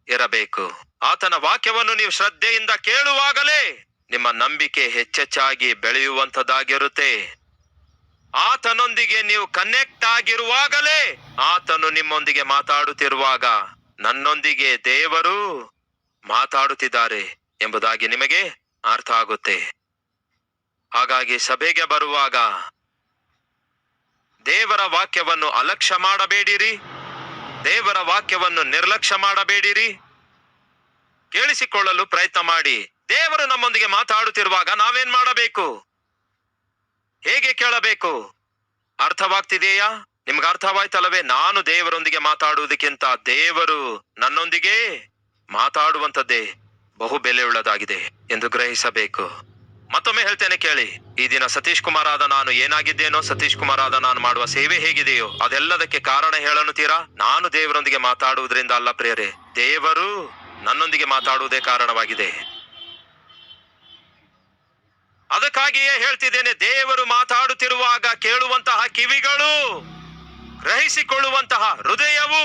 ಇರಬೇಕು. ಆತನ ವಾಕ್ಯವನ್ನು ನೀವು ಶ್ರದ್ಧೆಯಿಂದ ಕೇಳುವಾಗಲೇ ನಿಮ್ಮ ನಂಬಿಕೆ ಹೆಚ್ಚೆಚ್ಚಾಗಿ ಬೆಳೆಯುವಂತದ್ದಾಗಿರುತ್ತೆ. ಆತನೊಂದಿಗೆ ನೀವು ಕನೆಕ್ಟ್ ಆಗಿರುವಾಗಲೇ ಆತನು ನಿಮ್ಮೊಂದಿಗೆ ಮಾತಾಡುತ್ತಿರುವಾಗ ನನ್ನೊಂದಿಗೆ ದೇವರು ಮಾತಾಡುತ್ತಿದ್ದಾರೆ ಎಂಬುದಾಗಿ ನಿಮಗೆ ಅರ್ಥ ಆಗುತ್ತೆ. ಹಾಗಾಗಿ ಸಭೆಗೆ ಬರುವಾಗ ದೇವರ ವಾಕ್ಯವನ್ನು ಅಲಕ್ಷ್ಯ ಮಾಡಬೇಡಿರಿ. ದೇವರ ವಾಕ್ಯವನ್ನು ನಿರ್ಲಕ್ಷ್ಯ ಮಾಡಬೇಡಿರಿ. ಕೇಳಿಸಿಕೊಳ್ಳಲು ಪ್ರಯತ್ನ ಮಾಡಿ. ದೇವರು ನಮ್ಮೊಂದಿಗೆ ಮಾತಾಡುತ್ತಿರುವಾಗ ನಾವೇನ್ ಮಾಡಬೇಕು? ಹೇಗೆ ಕೇಳಬೇಕು? ಅರ್ಥವಾಗ್ತಿದೆಯಾ? ನಿಮ್ಗೆ ಅರ್ಥವಾಯ್ತಲ್ಲವೇ? ನಾನು ದೇವರೊಂದಿಗೆ ಮಾತಾಡುವುದಕ್ಕಿಂತ ದೇವರು ನನ್ನೊಂದಿಗೆ ಮಾತಾಡುವಂಥದ್ದೇ ಬಹು ಬೆಲೆಯುಳ್ಳದಾಗಿದೆ ಎಂದು ಗ್ರಹಿಸಬೇಕು. ಮತ್ತೊಮ್ಮೆ ಹೇಳ್ತೇನೆ ಕೇಳಿ. ಈ ದಿನ ಸತೀಶ್ ಕುಮಾರ್ ಆದ ನಾನು ಏನಾಗಿದ್ದೇನೋ, ಸತೀಶ್ ಕುಮಾರ್ ಆದ ನಾನು ಮಾಡುವ ಸೇವೆ ಹೇಗಿದೆಯೋ ಅದೆಲ್ಲದಕ್ಕೆ ಕಾರಣ ಹೇಳನ್ನುತ್ತೀರಾ? ನಾನು ದೇವರೊಂದಿಗೆ ಮಾತಾಡುವುದರಿಂದ ಅಲ್ಲ ಪ್ರಿಯರೇ, ದೇವರು ನನ್ನೊಂದಿಗೆ ಮಾತಾಡುವುದೇ ಕಾರಣವಾಗಿದೆ. ಅದಕ್ಕಾಗಿಯೇ ಹೇಳ್ತಿದ್ದೇನೆ, ದೇವರು ಮಾತಾಡುತ್ತಿರುವಾಗ ಕೇಳುವಂತಹ ಕಿವಿಗಳು, ಗ್ರಹಿಸಿಕೊಳ್ಳುವಂತಹ ಹೃದಯವು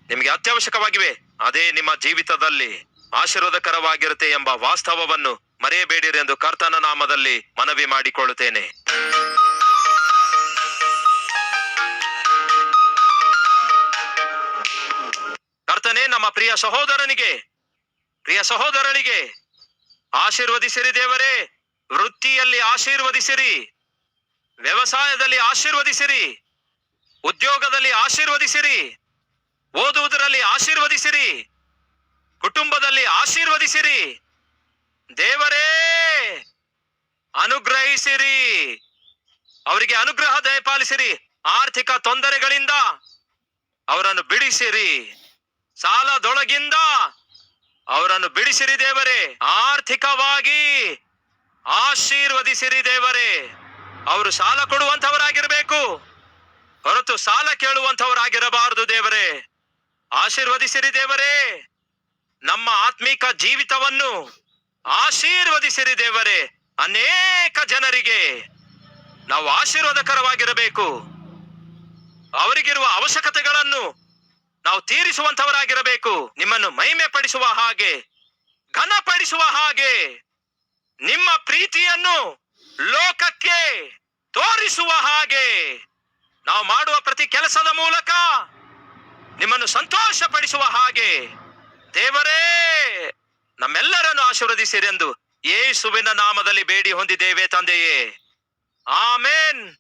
ನಿಮಗೆ ಅತ್ಯವಶ್ಯಕವಾಗಿವೆ. ಅದೇ ನಿಮ್ಮ ಜೀವಿತದಲ್ಲಿ ಆಶೀರ್ವಾದಕರವಾಗಿರುತ್ತೆ ಎಂಬ ವಾಸ್ತವವನ್ನು ಮರೆಯಬೇಡಿರಿ ಎಂದು ಕರ್ತನ ನಾಮದಲ್ಲಿ ಮನವಿ ಮಾಡಿಕೊಳ್ಳುತ್ತೇನೆ. ಪ್ರಿಯ ಸಹೋದರನಿಗೆ, ಪ್ರಿಯ ಸಹೋದರಳಿಗೆ ಆಶೀರ್ವದಿಸಿರಿ ದೇವರೇ. ವೃತ್ತಿಯಲ್ಲಿ ಆಶೀರ್ವದಿಸಿರಿ, ವ್ಯವಸಾಯದಲ್ಲಿ ಆಶೀರ್ವದಿಸಿರಿ, ಉದ್ಯೋಗದಲ್ಲಿ ಆಶೀರ್ವದಿಸಿರಿ, ಓದುವುದರಲ್ಲಿ ಆಶೀರ್ವದಿಸಿರಿ, ಕುಟುಂಬದಲ್ಲಿ ಆಶೀರ್ವದಿಸಿರಿ ದೇವರೇ. ಅನುಗ್ರಹಿಸಿರಿ, ಅವರಿಗೆ ಅನುಗ್ರಹ ದಯಪಾಲಿಸಿರಿ. ಆರ್ಥಿಕ ತೊಂದರೆಗಳಿಂದ ಅವರನ್ನು ಬಿಡಿಸಿರಿ, ಸಾಲದೊಳಗಿಂದ ಅವರನ್ನು ಬಿಡಿಸಿರಿ ದೇವರೇ. ಆರ್ಥಿಕವಾಗಿ ಆಶೀರ್ವದಿಸಿರಿ ದೇವರೇ. ಅವರು ಸಾಲ ಕೊಡುವಂತವರಾಗಿರಬೇಕು ಹೊರತು ಸಾಲ ಕೇಳುವಂತವರಾಗಿರಬಾರದು ದೇವರೇ. ಆಶೀರ್ವದಿಸಿರಿ ದೇವರೇ. ನಮ್ಮ ಆತ್ಮಿಕ ಜೀವಿತವನ್ನು ಆಶೀರ್ವದಿಸಿರಿ ದೇವರೇ. ಅನೇಕ ಜನರಿಗೆ ನಾವು ಆಶೀರ್ವಾದಕರವಾಗಿರಬೇಕು. ಅವರಿಗಿರುವ ಅವಶ್ಯಕತೆಗಳನ್ನು ನಾವು ತೀರಿಸುವಂತವರಾಗಿರಬೇಕು. ನಿಮ್ಮನ್ನು ಮಹಿಮೆ ಪಡಿಸುವ ಹಾಗೆ, ಘನಪಡಿಸುವ ಹಾಗೆ, ನಿಮ್ಮ ಪ್ರೀತಿಯನ್ನು ಲೋಕಕ್ಕೆ ತೋರಿಸುವ ಹಾಗೆ ನಾವು ಮಾಡುವ ಪ್ರತಿ ಕೆಲಸದ ಮೂಲಕ ನಿಮ್ಮನ್ನು ಸಂತೋಷ ಪಡಿಸುವ ಹಾಗೆ ದೇವರೇ ನಮ್ಮೆಲ್ಲರನ್ನು ಆಶೀರ್ವದಿಸಿರೆಂದು ಯೇಸುವಿನ ನಾಮದಲ್ಲಿ ಬೇಡಿ ಹೊಂದಿದ್ದೇವೆ ತಂದೆಯೇ. ಆಮೇನ್.